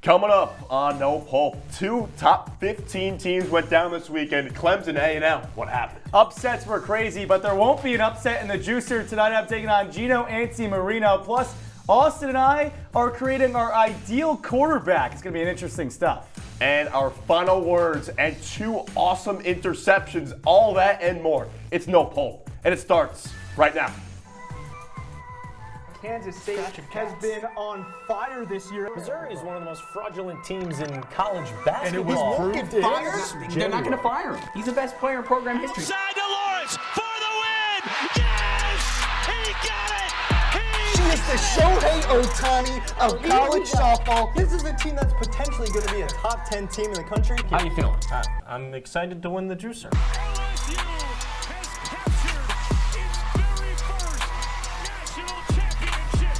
Coming up on No Pulp, 2 top 15 teams went down this weekend. Clemson, A&M. What happened? Upsets were crazy, but there won't be an upset in the juicer. Tonight I'm taking on Gino, Antimarino. Plus, Austin and I are creating our ideal quarterback. It's going to be an interesting stuff. And our final words and 2 awesome interceptions. All that and more. It's No Pulp, and it starts right now. Kansas State has been on fire this year. Missouri is one of the most fraudulent teams in college basketball. And it was proved fired. They're not going to fire him. He's the best player in program history. Side to Lawrence for the win. Yes, he got it. She is the Shohei Ohtani of college softball. This is a team that's potentially going to be a top 10 team in the country. How you feeling? I'm excited to win the juicer. LSU has captured its very first national championship.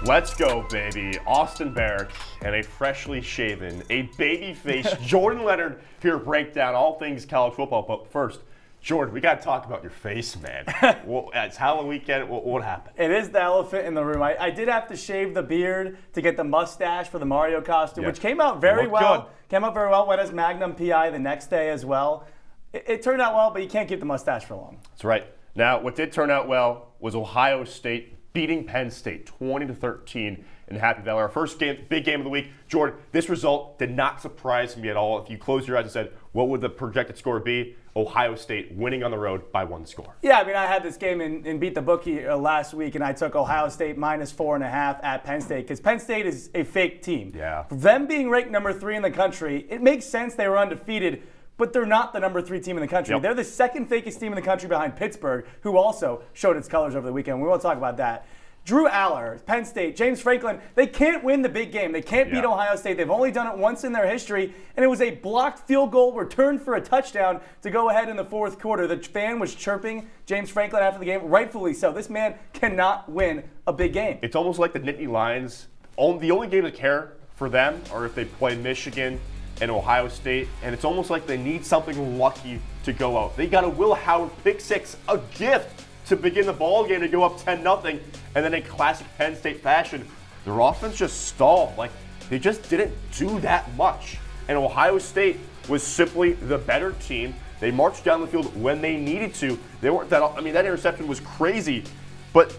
Let's go, baby. Austin Barach and a freshly shaven, a baby-faced Jordan Leonard here to break down all things college football. But first, Jordan, we got to talk about your face, man. Well, it's Halloween weekend. What happened? It is the elephant in the room. I did have to shave the beard to get the mustache for the Mario costume, which came out very well. Good. Came out very well. Went as Magnum PI the next day as well. It turned out well, but you can't keep the mustache for long. That's right. Now, what did turn out well was Ohio State beating Penn State 20-13 in Happy Valley. Our first game, big game of the week. Jordan, this result did not surprise me at all. If you closed your eyes and said, what would the projected score be? Ohio State winning on the road by 1 score. Yeah, I mean, I had this game in Beat the Bookie last week, and I took Ohio State -4.5 at Penn State because Penn State is a fake team. Yeah. Them being ranked number 3 in the country, it makes sense they were undefeated, but they're not the number 3 team in the country. Yep. They're the second fakest team in the country behind Pittsburgh, who also showed its colors over the weekend. We won't talk about that. Drew Aller, Penn State, James Franklin, they can't win the big game. They can't beat Ohio State. They've only done it once in their history, and it was a blocked field goal returned for a touchdown to go ahead in the fourth quarter. The fan was chirping James Franklin after the game, rightfully so. This man cannot win a big game. It's almost like the Nittany Lions, the only game that care for them are if they play Michigan and Ohio State, and it's almost like they need something lucky to go out. They got a Will Howard pick six, a gift to begin the ball game to go up 10-0, and then in classic Penn State fashion, their offense just stalled. Like, they just didn't do that much. And Ohio State was simply the better team. They marched down the field when they needed to. They weren't that. I mean, that interception was crazy, but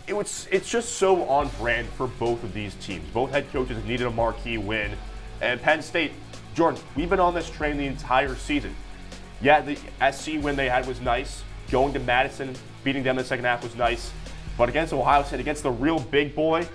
it's just so on brand for both of these teams. Both head coaches needed a marquee win, and Penn State, Jordan, we've been on this train the entire season. Yeah, the SC win they had was nice. Going to Madison, beating them in the second half was nice. But against Ohio State, against the real big boy,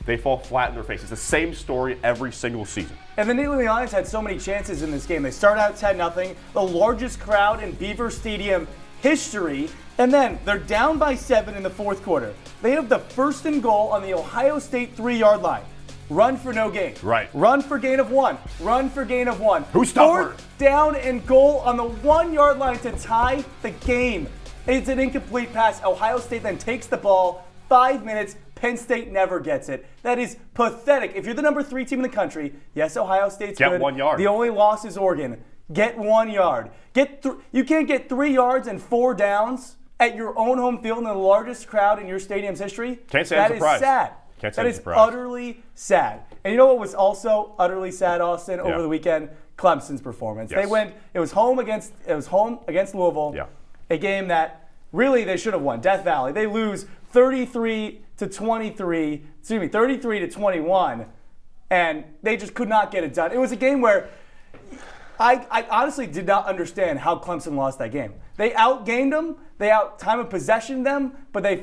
they fall flat in their face. It's the same story every single season. And the Nittany Lions had so many chances in this game. They start out 10-0, the largest crowd in Beaver Stadium history, and then they're down by 7 in the fourth quarter. They have the 1st and goal on the Ohio State 3-yard line. Run for no gain. Right. Run for gain of 1. Run for gain of 1. Who's stubborn? 4th down and goal on the 1-yard line to tie the game. It's an incomplete pass. Ohio State then takes the ball. 5 minutes. Penn State never gets it. That is pathetic. If you're the number 3 team in the country, yes, Ohio State's good. Get 1 yard. The only loss is Oregon. Get 1 yard. You can't get 3 yards and 4 downs at your own home field in the largest crowd in your stadium's history. Can't say I'm surprised. That is sad. Can't say that I'm is surprised. utterly sad. And you know what was also utterly sad, Austin, over the weekend? Clemson's performance. Yes. They went. It was home against Louisville. Yeah. A game that really they should have won. Death Valley. They lose 33-21, and they just could not get it done. It was a game where I honestly did not understand how Clemson lost that game. They outgained them, they time of possession them, but they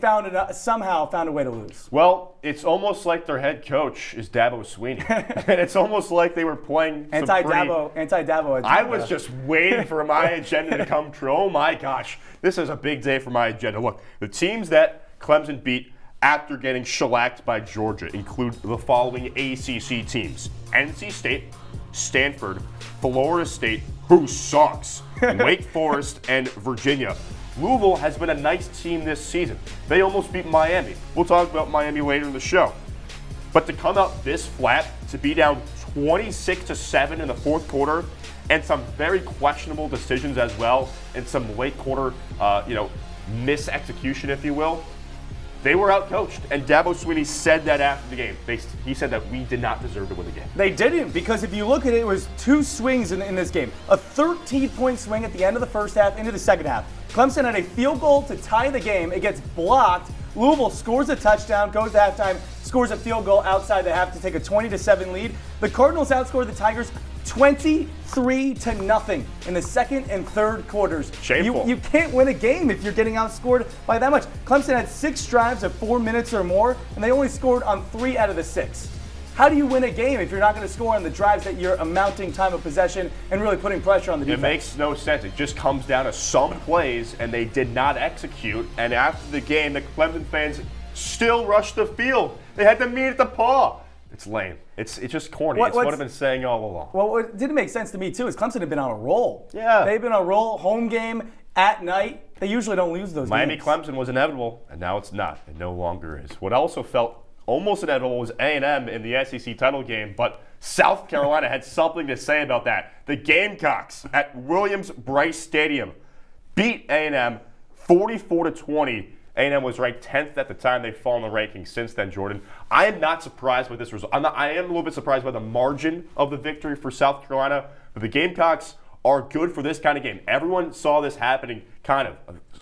somehow found a way to lose. Well, it's almost like their head coach is Dabo Swinney. And it's almost like they were playing Anti-Dabo. I was just waiting for my agenda to come true. Oh my gosh, this is a big day for my agenda. Look, the teams that Clemson beat after getting shellacked by Georgia include the following ACC teams: NC State, Stanford, Florida State, who sucks, Wake Forest, and Virginia. Louisville has been a nice team this season. They almost beat Miami. We'll talk about Miami later in the show. But to come out this flat, to be down 26-7 in the fourth quarter, and some very questionable decisions as well, and some late quarter, mis-execution, if you will, They were outcoached, and Dabo Swinney said that after the game. He said that we did not deserve to win the game. They didn't, because if you look at it, it was 2 swings in this game. A 13-point swing at the end of the first half into the second half. Clemson had a field goal to tie the game. It gets blocked. Louisville scores a touchdown, goes to halftime, scores a field goal outside the half to take a 20-7 lead. The Cardinals outscored the Tigers 23-0 in the second and third quarters. Shameful. You can't win a game if you're getting outscored by that much. Clemson had 6 drives of 4 minutes or more, and they only scored on 3 out of the 6. How do you win a game if you're not going to score on the drives that you're amounting time of possession and really putting pressure on the defense? It makes no sense. It just comes down to some plays, and they did not execute. And after the game, the Clemson fans still rushed the field. They had to meet at the paw. It's lame. It's just corny. It's what I've been saying all along. Well, what didn't make sense to me, too, is Clemson had been on a roll. Yeah. They've been on a roll, home game, at night. They usually don't lose those Miami games. Clemson was inevitable, and now it's not. It no longer is. What also felt almost inevitable was A&M in the SEC title game, but South Carolina had something to say about that. The Gamecocks at Williams-Brice Stadium beat A&M 44-20. A&M was ranked 10th at the time. They've fallen the rankings since then, Jordan. I am not surprised by this result. I am a little bit surprised by the margin of the victory for South Carolina, but the Gamecocks are good for this kind of game. Everyone saw this happening, kind of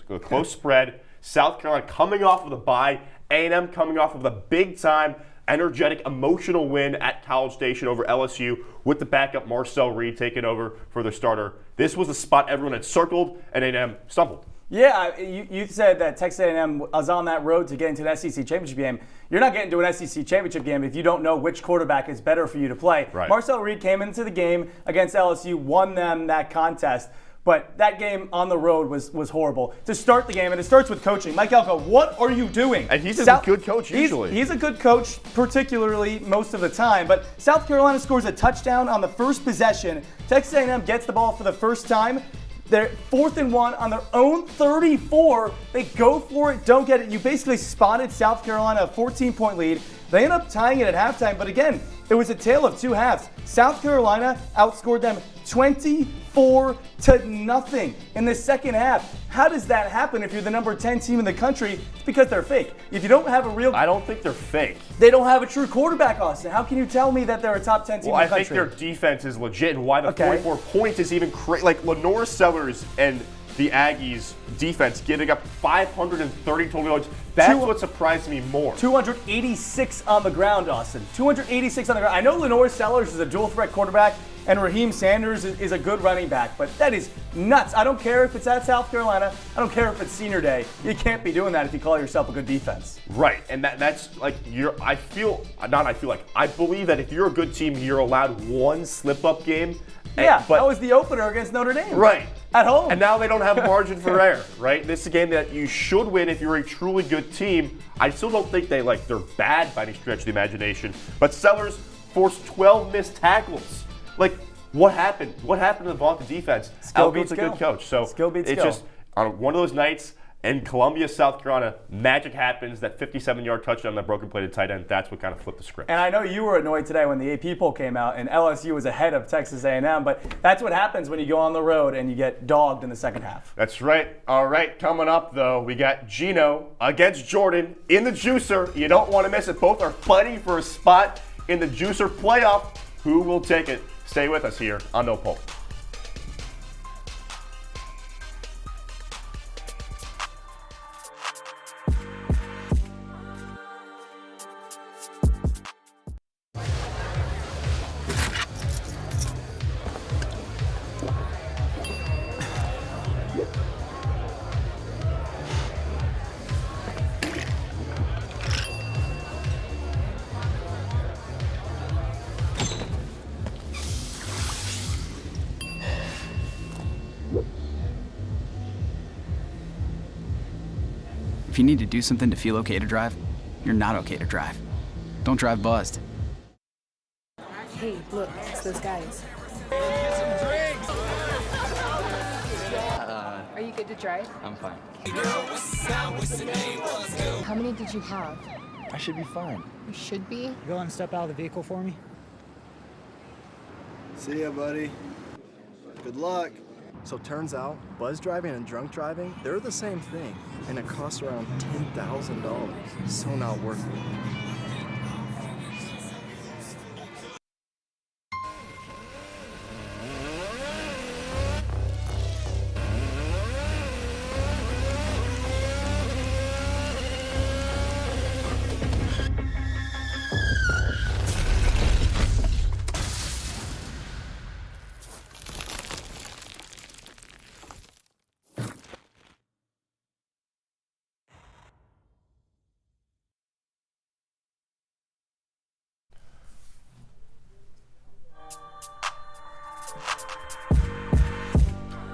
a close spread. South Carolina coming off of the bye, A&M coming off of the big-time, energetic, emotional win at College Station over LSU with the backup Marcel Reed taking over for their starter. This was the spot everyone had circled, and A&M stumbled. Yeah, you said that Texas A&M was on that road to get into an SEC championship game. You're not getting to an SEC championship game if you don't know which quarterback is better for you to play. Right. Marcel Reed came into the game against LSU, won them that contest. But that game on the road was horrible. To start the game, and it starts with coaching. Mike Elko, what are you doing? And he's a good coach usually. He's a good coach, particularly most of the time. But South Carolina scores a touchdown on the first possession. Texas A&M gets the ball for the first time. They're 4th and 1 on their own 34. They go for it, don't get it. You basically spotted South Carolina a 14-point lead. They end up tying it at halftime, but again, it was a tale of 2 halves. South Carolina outscored them 24-0 in the second half. How does that happen if you're the number 10 team in the country? It's because they're fake. If you don't have a real... I don't think they're fake. They don't have a true quarterback, Austin. How can you tell me that they're a top 10 team in the country? I think their defense is legit, and why the 44 points is even crazy. Like Lenore Sellers and the Aggies defense giving up 530 total yards. That's what surprised me more. 286 on the ground, Austin. 286 on the ground. I know Lenore Sellers is a dual threat quarterback, and Raheem Sanders is a good running back, but that is nuts. I don't care if it's at South Carolina. I don't care if it's senior day. You can't be doing that if you call yourself a good defense. Right, and that's like I believe that if you're a good team, you're allowed one slip-up game. Yeah, that was the opener against Notre Dame. Right. At home. And now they don't have margin for error, right? This is a game that you should win if you're a truly good team. I still don't think they're bad by any stretch of the imagination. But Sellers forced 12 missed tackles. Like, what happened? What happened to the Vaughan defense? Elko's a good coach. So skill beats it's skill. just on one of those nights in Columbia, South Carolina, magic happens. That 57-yard touchdown on that broken-plated tight end, that's what kind of flipped the script. And I know you were annoyed today when the AP poll came out and LSU was ahead of Texas A&M, but that's what happens when you go on the road and you get dogged in the second half. That's right. All right, coming up, though, we got Gino against Jordan in the Juicer. You don't want to miss it. Both are fighting for a spot in the Juicer playoff. Who will take it? Stay with us here on No Pulp. If you need to do something to feel okay to drive, you're not okay to drive. Don't drive buzzed. Hey, look, it's those guys. Are you good to drive? I'm fine. How many did you have? I should be fine. You should be. Go and step out of the vehicle for me. See ya, buddy. Good luck. So turns out, buzz driving and drunk driving, they're the same thing, and it costs around $10,000. So not worth it.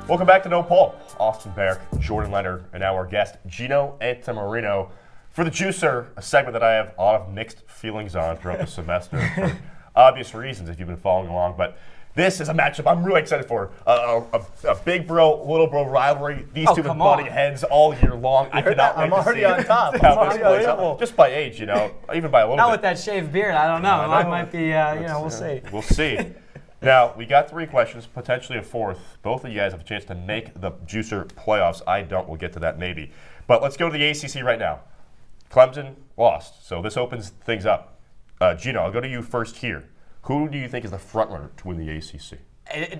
Welcome back to No Pulp. Austin Barach, Jordan Leonard, and now our guest, Gino Antimarino. For the Juicer, a segment that I have a lot of mixed feelings on throughout the semester for obvious reasons if you've been following along. But this is a matchup I'm really excited for. A big bro, little bro rivalry. These two have been butting heads all year long. I cannot wait I'm to already see on top. how this plays out. Just by age, even by a little Not bit. with that shaved beard, I don't know. I might be, we'll see. We'll see. Now, we got 3 questions, potentially a 4th. Both of you guys have a chance to make the Juicer playoffs. I don't. We'll get to that maybe. But let's go to the ACC right now. Clemson lost, so this opens things up. Gino, I'll go to you first here. Who do you think is the front runner to win the ACC?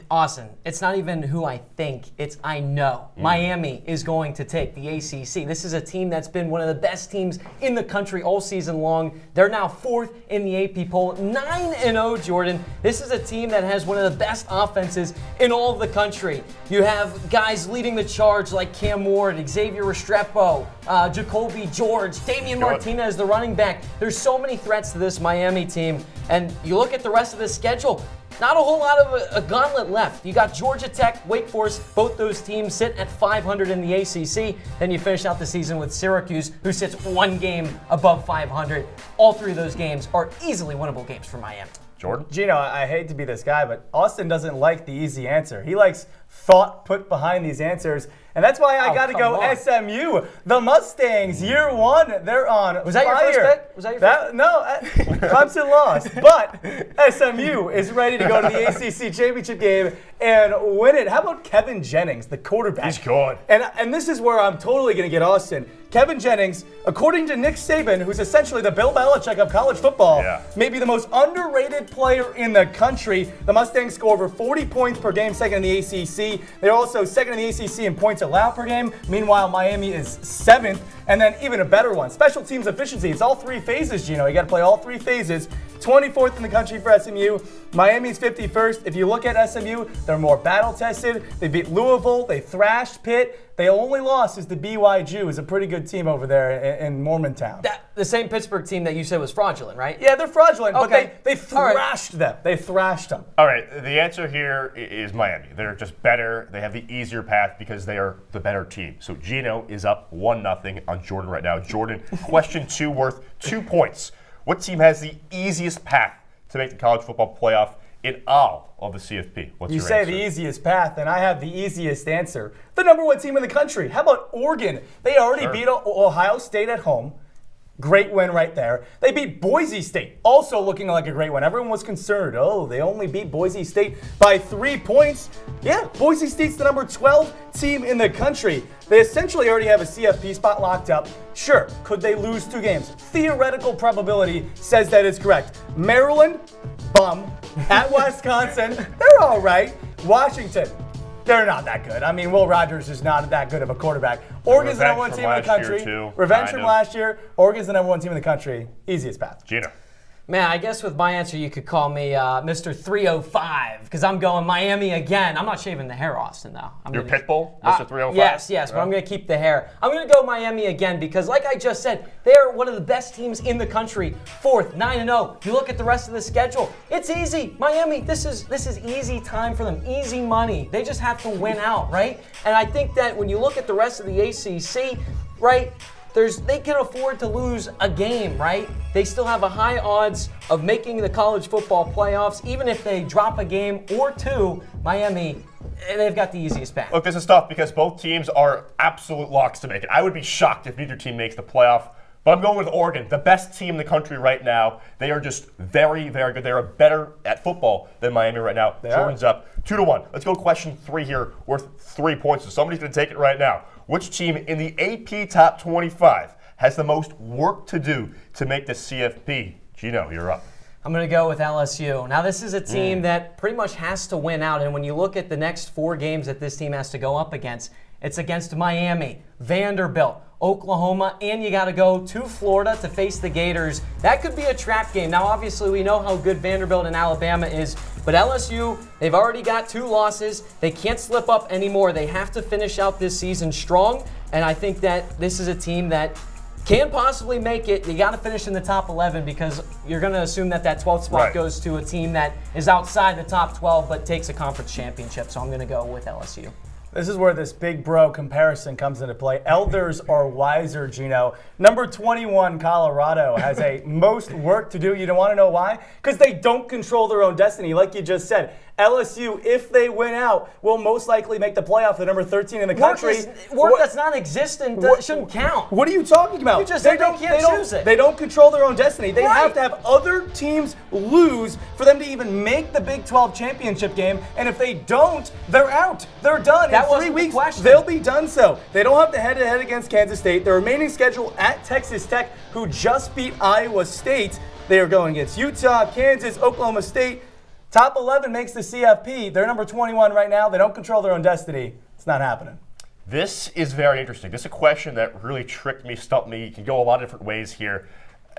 Austin, it's not even who I think, it's I know. Miami is going to take the ACC. This is a team that's been one of the best teams in the country all season long. They're now 4th in the AP poll, 9-0, Jordan. This is a team that has one of the best offenses in all of the country. You have guys leading the charge like Cam Ward, Xavier Restrepo, Jacoby George, Damian Martinez, the running back. There's so many threats to this Miami team. And you look at the rest of the schedule, not a whole lot of a gauntlet left. You got Georgia Tech, Wake Forest, both those teams sit at 500 in the ACC. Then you finish out the season with Syracuse, who sits 1 game above 500. All 3 of those games are easily winnable games for Miami. Jordan? Gino, I hate to be this guy, but Austin doesn't like the easy answer. He likes thought put behind these answers. And that's why I got to go SMU. The Mustangs, year 1, they're on Was that fire. your first pick? Was that your first pick? No, Clemson lost. But SMU is ready to go to the ACC championship game and win it. How about Kevin Jennings, the quarterback? He's good. And this is where I'm totally going to get Austin. Kevin Jennings, according to Nick Saban, who's essentially the Bill Belichick of college football, maybe the most underrated player in the country. The Mustangs score over 40 points per game, second in the ACC. They're also second in the ACC in points allowed per game. Meanwhile, Miami is 7th. And then even a better one, special teams efficiency. It's all 3 phases, Gino. You got to play all 3 phases. 24th in the country for SMU. Miami's 51st. If you look at SMU, they're more battle-tested. They beat Louisville. They thrashed Pitt. They only lost is the BYU, who's a pretty good team over there in Mormontown. The same Pittsburgh team that you said was fraudulent, right? Yeah, they're fraudulent, Okay. but they thrashed them. They thrashed them. All right, the answer here is Miami. They're just better. They have the easier path because they are the better team. So Gino is up 1-0 on Jordan right now. Jordan, question 2 worth 2 points. What team has the easiest path to make the college football playoff in all of the CFP? What's You your say answer? the easiest path, and I have the easiest answer. The number 1 team in the country. How about Oregon? They already beat Ohio State at home. Great win right there. They beat Boise State, also looking like a great win. Everyone was concerned. Oh, they only beat Boise State by 3 points. Yeah, Boise State's the number 12 team in the country. They essentially already have a CFP spot locked up. Sure, could they lose 2 games? Theoretical probability says that is correct. Maryland, bum. At Wisconsin, they're all right. Washington, they're not that good. I mean, Will Rogers is not that good of a quarterback. Oregon's the number 1 team in the country. Revenge from last year. Oregon's the number 1 team in the country. Easiest path. Gino. Man, I guess with my answer, you could call me Mr. 305 because I'm going Miami again. I'm not shaving the hair, Austin, though. Your Pitbull, Mr. 305? Yes, but I'm going to keep the hair. I'm going to go Miami again because, like I just said, they're one of the best teams in the country. 4th, 9-0. You look at the rest of the schedule. It's easy. Miami, this is easy time for them. Easy money. They just have to win out, right? And I think that when you look at the rest of the ACC, right, they can afford to lose a game, right? They still have a high odds of making the college football playoffs. Even if they drop a game or 2, Miami, they've got the easiest path. Look, this is tough because both teams are absolute locks to make it. I would be shocked if neither team makes the playoff. But I'm going with Oregon, the best team in the country right now. They are just very, very good. They are better at football than Miami right now. Jordan's up 2-1. Let's go question 3 here, worth 3 points. So somebody's going to take it right now. Which team in the AP Top 25 has the most work to do to make the CFP? Gino, you're up. I'm going to go with LSU. Now, this is a team that pretty much has to win out. And when you look at the next 4 games that this team has to go up against, it's against Miami, Vanderbilt, Oklahoma, and you got to go to Florida to face the Gators. That could be a trap game. Now, obviously, we know how good Vanderbilt and Alabama is, but LSU, they've already got 2 losses. They can't slip up anymore. They have to finish out this season strong, and I think that this is a team that can possibly make it. You got to finish in the top 11 because you're going to assume that 12th spot goes to a team that is outside the top 12 but takes a conference championship, so I'm going to go with LSU. This is where this big bro comparison comes into play. Elders are wiser, Gino. Number 21, Colorado, has a most work to do. You don't want to know why? Because they don't control their own destiny. Like you just said, LSU, if they win out, will most likely make the playoff. They're number 13 in the country. Work that's non-existent shouldn't count. What are you talking about? You just said they can't choose it. They don't control their own destiny. They have to have other teams lose for them to even make the Big 12 championship game. And if they don't, they're out. They're done. That in 3 weeks, they'll be done so. They don't have to head-to-head against Kansas State. The remaining schedule at Texas Tech, who just beat Iowa State. They are going against Utah, Kansas, Oklahoma State. Top 11 makes the CFP. They're number 21 right now. They don't control their own destiny. It's not happening. This is very interesting. This is a question that really tricked me, stumped me. You can go a lot of different ways here.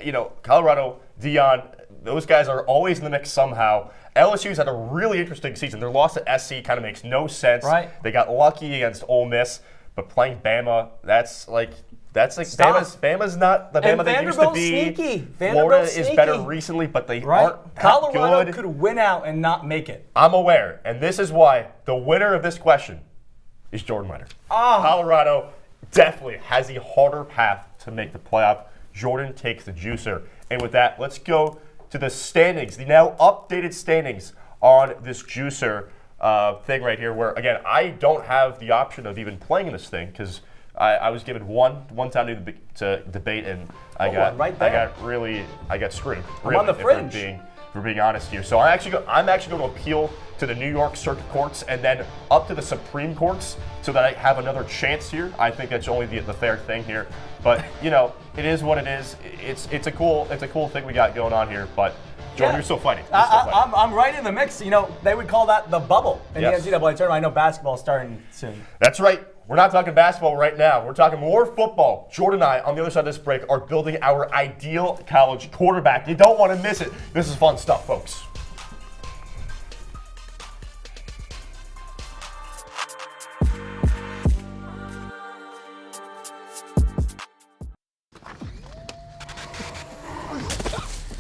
You know, Colorado, Dion, those guys are always in the mix somehow. LSU's had a really interesting season. Their loss at SC kind of makes no sense. Right. They got lucky against Ole Miss, but playing Bama, that's like Bama's not the Bama they used to be. Sneaky. Florida is better recently, but they aren't that Colorado good. could win out and not make it. I'm aware, and this is why the winner of this question is Jordan Leonard. Colorado definitely has a harder path to make the playoff. Jordan takes the juicer. And with that, let's go to the standings, the now updated standings on this juicer thing right here, where, again, I don't have the option of even playing this thing because I was given one time to debate, and I got screwed. I'm on the fringe. For being honest here. So I'm actually going to appeal to the New York Circuit Courts and then up to the Supreme Courts so that I have another chance here. I think that's only the fair thing here. But, you know, it is what it is. It's a cool thing we got going on here. But, Jordan, you're still fighting. I'm right in the mix. You know, they would call that the bubble in the NCAA tournament. I know basketball's starting soon. That's right. We're not talking basketball right now. We're talking more football. Jordan and I, on the other side of this break, are building our ideal college quarterback. You don't want to miss it. This is fun stuff, folks.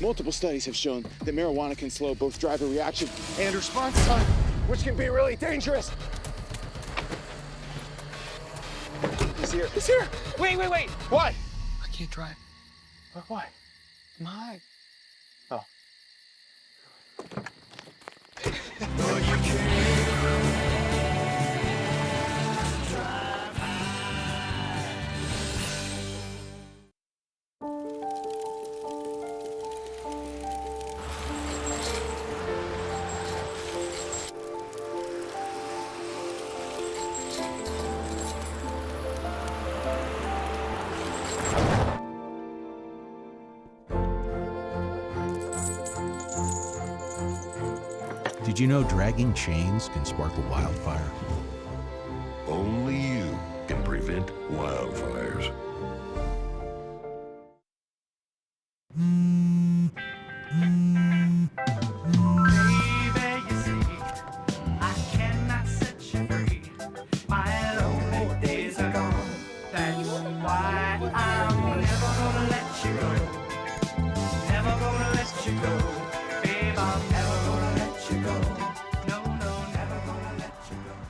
Multiple studies have shown that marijuana can slow both driver reaction and response time, which can be really dangerous. He's here. He's here. Wait. What? I can't drive. Why? I'm high. Oh. Did you know dragging chains can spark a wildfire? Only you can prevent wildfires.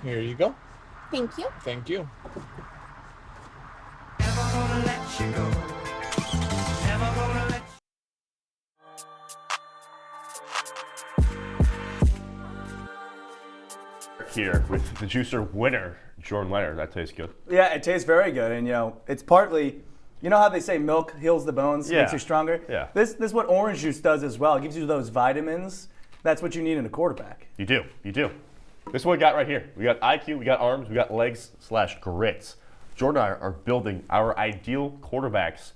Here you go. Thank you. Thank you. Here with the juicer winner, Jordan Leonard. That tastes good. Yeah, it tastes very good, and you know, it's partly You know how they say milk heals the bones, makes you stronger? Yeah. This is what orange juice does as well. It gives you those vitamins. That's what you need in a quarterback. You do. This is what we got right here. We got IQ, we got arms, we got legs/grits. Jordan and I are building our ideal quarterbacks.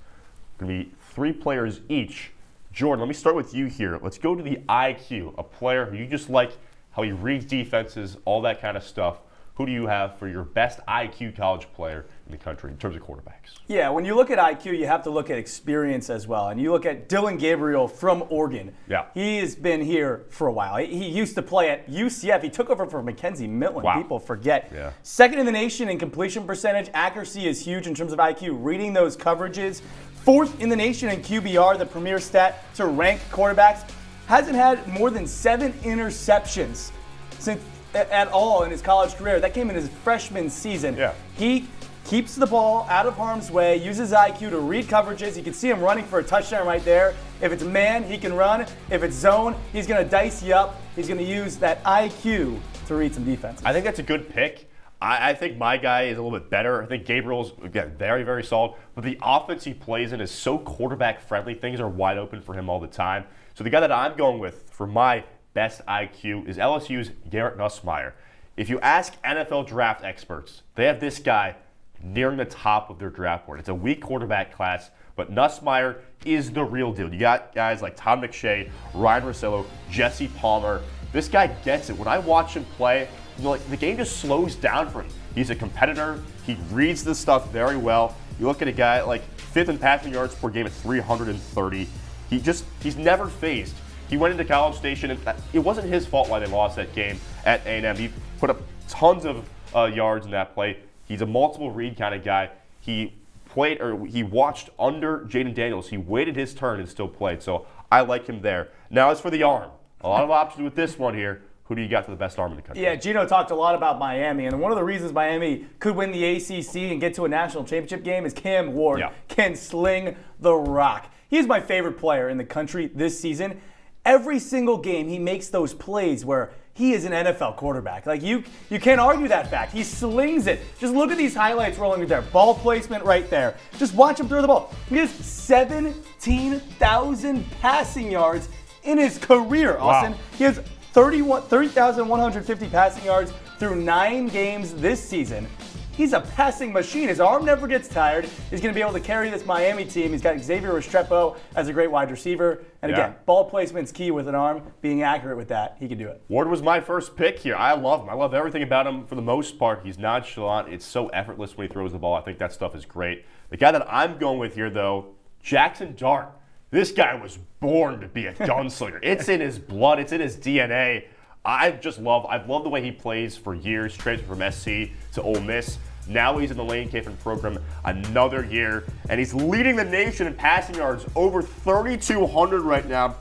Going to be 3 players each. Jordan, let me start with you here. Let's go to the IQ, a player who you just like, how he reads defenses, all that kind of stuff. Who do you have for your best IQ college player in the country in terms of quarterbacks? Yeah, when you look at IQ, you have to look at experience as well. And you look at Dylan Gabriel from Oregon. Yeah. He has been here for a while. He used to play at UCF. He took over for Mackenzie Milton. Wow. People forget. Yeah. Second in the nation in completion percentage. Accuracy is huge in terms of IQ. Reading those coverages. Fourth in the nation in QBR, the premier stat to rank quarterbacks. Hasn't had more than 7 interceptions since at all in his college career. That came in his freshman season. Yeah. He keeps the ball out of harm's way, uses IQ to read coverages. You can see him running for a touchdown right there. If it's man, he can run. If it's zone, he's going to dice you up. He's going to use that IQ to read some defenses. I think that's a good pick. I think my guy is a little bit better. I think Gabriel's, again, very, very solid. But the offense he plays in is so quarterback-friendly. Things are wide open for him all the time. So the guy that I'm going with for my best IQ is LSU's Garrett Nussmeier. If you ask NFL draft experts, they have this guy nearing the top of their draft board. It's a weak quarterback class, but Nussmeier is the real deal. You got guys like Todd McShay, Ryan Russillo, Jesse Palmer. This guy gets it. When I watch him play, the game just slows down for him. He's a competitor. He reads this stuff very well. You look at a guy like 5th in passing yards per game at 330. He's never phased. He went into College Station, and it wasn't his fault why they lost that game at A&M. He put up tons of yards in that play. He's a multiple read kind of guy. He watched under Jaden Daniels. He waited his turn and still played. So I like him there. Now as for the arm, a lot of options with this one here. Who do you got for the best arm in the country? Yeah, Gino talked a lot about Miami, and one of the reasons Miami could win the ACC and get to a national championship game is Cam Ward can sling the rock. He's my favorite player in the country this season. Every single game, he makes those plays where he is an NFL quarterback. Like, you can't argue that fact. He slings it. Just look at these highlights rolling right there. Ball placement right there. Just watch him throw the ball. He has 17,000 passing yards in his career, Austin. Wow. He has 30,150 passing yards through 9 games this season. He's a passing machine. His arm never gets tired. He's going to be able to carry this Miami team. He's got Xavier Restrepo as a great wide receiver. And again, ball placement's key with an arm. Being accurate with that, he can do it. Ward was my first pick here. I love him. I love everything about him for the most part. He's nonchalant. It's so effortless when he throws the ball. I think that stuff is great. The guy that I'm going with here, though, Jackson Dart. This guy was born to be a gunslinger. It's in his blood. It's in his DNA. I've loved the way he plays for years, transferred from SC to Ole Miss. Now he's in the Lane Kiffin program another year, and he's leading the nation in passing yards, over 3,200 right now,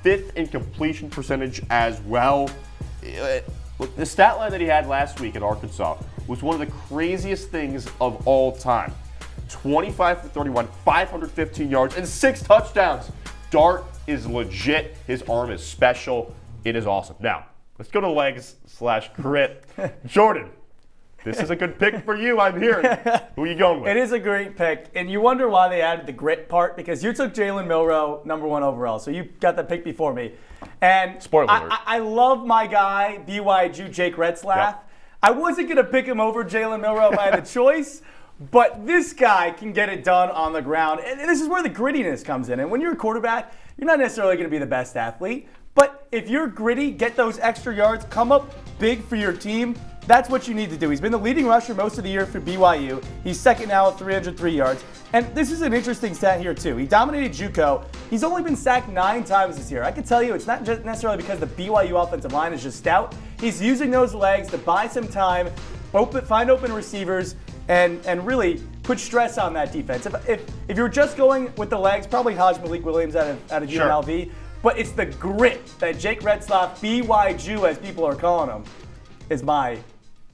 5th in completion percentage as well. The stat line that he had last week at Arkansas was one of the craziest things of all time. 25 for 31, 515 yards, and 6 touchdowns. Dart is legit. His arm is special. It is awesome. Now, let's go to legs/grit. Jordan, this is a good pick for you, I'm hearing. Who are you going with? It is a great pick, and you wonder why they added the grit part, because you took Jalen Milroe, #1 overall, so you got that pick before me. And spoiler alert. I love my guy, BYU Jake Retzlaff. Yep. I wasn't going to pick him over Jalen Milroe if I had the choice, but this guy can get it done on the ground, and this is where the grittiness comes in. And when you're a quarterback, you're not necessarily going to be the best athlete, but if you're gritty, get those extra yards, come up big for your team, that's what you need to do. He's been the leading rusher most of the year for BYU. He's second now at 303 yards. And this is an interesting stat here, too. He dominated JUCO. He's only been sacked 9 times this year. I can tell you it's not just necessarily because the BYU offensive line is just stout. He's using those legs to buy some time, find open receivers, and really put stress on that defense. If you're just going with the legs, probably Hajj Malik Williams out of UNLV. Sure. But it's the grit that Jake Retzlaff, BYU as people are calling him, is my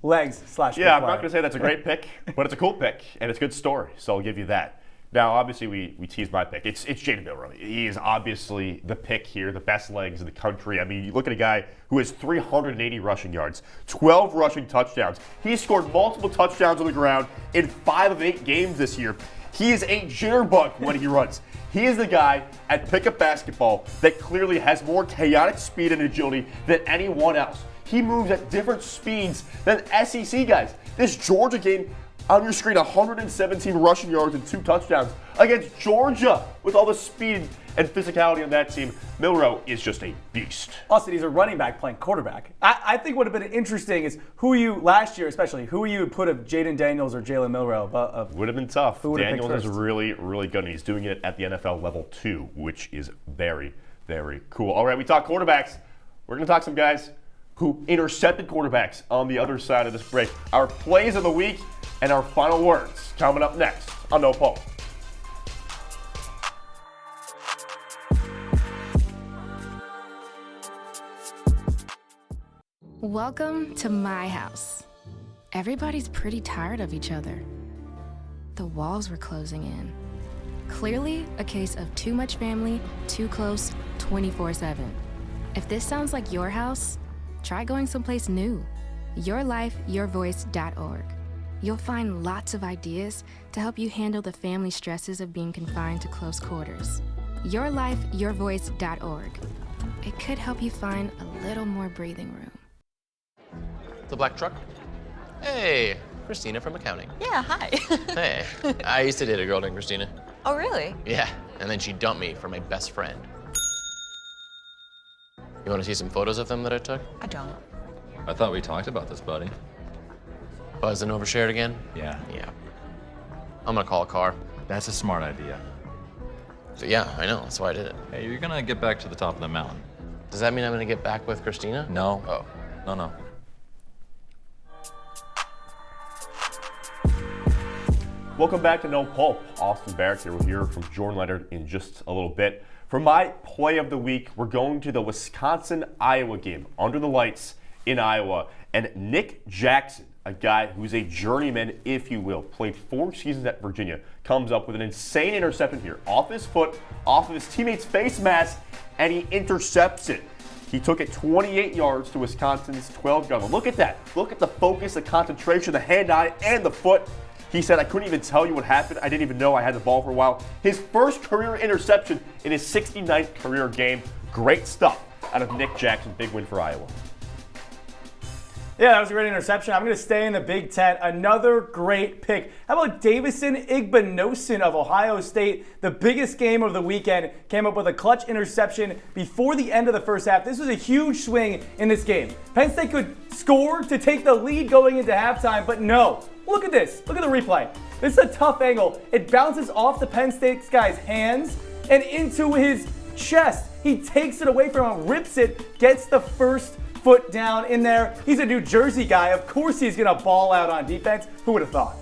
legs/grit. Yeah, I'm not going to say that's a great pick, but it's a cool pick, and it's a good story, so I'll give you that. Now, obviously, we teased my pick. It's Jaden Milroe. He is obviously the pick here, the best legs in the country. I mean, you look at a guy who has 380 rushing yards, 12 rushing touchdowns. He scored multiple touchdowns on the ground in 5 of 8 games this year. He is a jitterbug when he runs. He is the guy at pickup basketball that clearly has more chaotic speed and agility than anyone else. He moves at different speeds than SEC guys. This Georgia game on your screen, 117 rushing yards and 2 touchdowns against Georgia with all the speed and physicality on that team. Milroe is just a beast. Also, he's a running back playing quarterback. I think what would have been interesting is last year especially, who you would put of Jaden Daniels or Jalen Milroe. Would have been tough. Daniels is really, really good, and he's doing it at the NFL level too, which is very, very cool. All right, we talk quarterbacks. We're going to talk some guys who intercepted quarterbacks on the other side of this break. Our plays of the week and our final words coming up next on No Pulp. Welcome to my house. Everybody's pretty tired of each other. The walls were closing in. Clearly a case of too much family, too close, 24/7. If this sounds like your house, try going someplace new. YourLifeYourVoice.org. You'll find lots of ideas to help you handle the family stresses of being confined to close quarters. YourLifeYourVoice.org. It could help you find a little more breathing room. The black truck? Hey, Christina from accounting. Yeah, hi. Hey, I used to date a girl named Christina. Oh, really? Yeah, and then she dumped me for my best friend. You want to see some photos of them that I took? I don't. I thought we talked about this, buddy. Buzzed and overshared again? Yeah. Yeah. I'm gonna call a car. That's a smart idea. So yeah, I know, that's why I did it. Hey, you're gonna get back to the top of the mountain. Does that mean I'm gonna get back with Christina? No. Oh. No. Welcome back to No Pulp. Austin Barach here. We'll hear from Jordan Leonard in just a little bit. For my play of the week, we're going to the Wisconsin-Iowa game, under the lights in Iowa. And Nick Jackson, a guy who's a journeyman, if you will, played 4 seasons at Virginia, comes up with an insane interception here, off his foot, off of his teammate's face mask, and he intercepts it. He took it 28 yards to Wisconsin's 12-yard line. Look at that. Look at the focus, the concentration, the hand-eye, and the foot. He said, I couldn't even tell you what happened. I didn't even know I had the ball for a while. His first career interception in his 69th career game. Great stuff out of Nick Jackson. Big win for Iowa. Yeah, that was a great interception. I'm going to stay in the Big Ten. Another great pick. How about Davison Igbinosun of Ohio State? The biggest game of the weekend. Came up with a clutch interception before the end of the first half. This was a huge swing in this game. Penn State could score to take the lead going into halftime, but no. Look at this. Look at the replay. This is a tough angle. It bounces off the Penn State guy's hands and into his chest. He takes it away from him, rips it, gets the first foot down in there. He's a New Jersey guy. Of course he's going to ball out on defense. Who would have thought?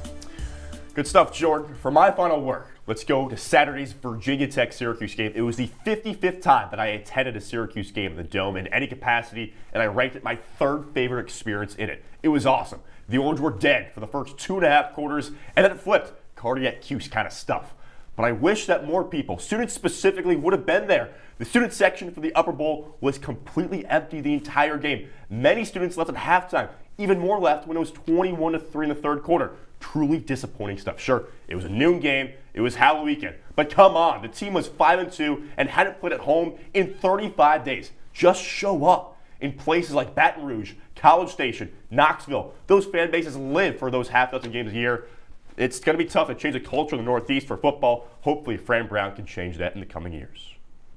Good stuff, Jordan. For my final word, let's go to Saturday's Virginia Tech-Syracuse game. It was the 55th time that I attended a Syracuse game in the Dome in any capacity, and I ranked it my 3rd favorite experience in it. It was awesome. The Orange were dead for the first 2.5 quarters, and then it flipped. Cardiac Cuse kind of stuff. But I wish that more people, students specifically, would have been there. The student section for the Upper Bowl was completely empty the entire game. Many students left at halftime. Even more left when it was 21-3 in the 3rd quarter. Truly disappointing stuff. Sure, it was a noon game. It was Halloween weekend. But come on, the team was 5-2 and hadn't played at home in 35 days. Just show up. In places like Baton Rouge, College Station, Knoxville, those fan bases live for those half-dozen games a year. It's going to be tough to change the culture in the Northeast for football. Hopefully, Fran Brown can change that in the coming years.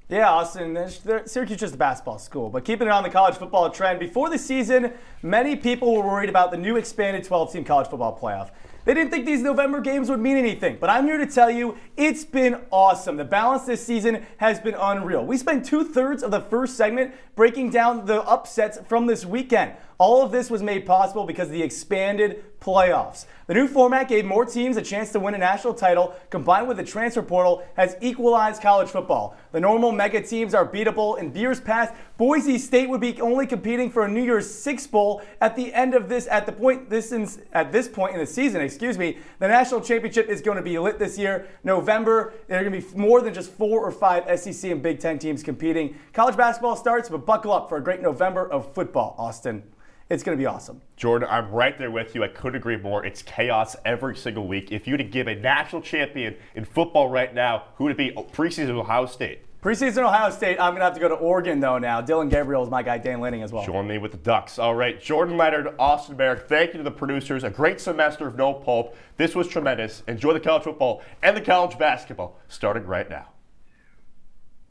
Yeah, Austin, Syracuse is just a basketball school. But keeping it on the college football trend, before the season, many people were worried about the new expanded 12-team college football playoff. They didn't think these November games would mean anything, but I'm here to tell you it's been awesome. The balance this season has been unreal. We spent 2/3 of the first segment breaking down the upsets from this weekend. All of this was made possible because of the expanded playoffs. The new format gave more teams a chance to win a national title, combined with the transfer portal, has equalized college football. The normal mega teams are beatable. In years past, Boise State would be only competing for a New Year's Six bowl at the end of this. At this point in the season, the national championship is going to be lit this year. November, there are going to be more than just 4 or 5 SEC and Big Ten teams competing. College basketball starts, but buckle up for a great November of football, Austin. It's going to be awesome. Jordan, I'm right there with you. I couldn't agree more. It's chaos every single week. If you were to give a national champion in football right now, who would it be? Preseason Ohio State. Preseason Ohio State. I'm going to have to go to Oregon, though, now. Dylan Gabriel is my guy, Dan Lanning as well. Join me with the Ducks. All right, Jordan Leonard, Austin Barach, thank you to the producers. A great semester of no Pulp. This was tremendous. Enjoy the college football and the college basketball starting right now.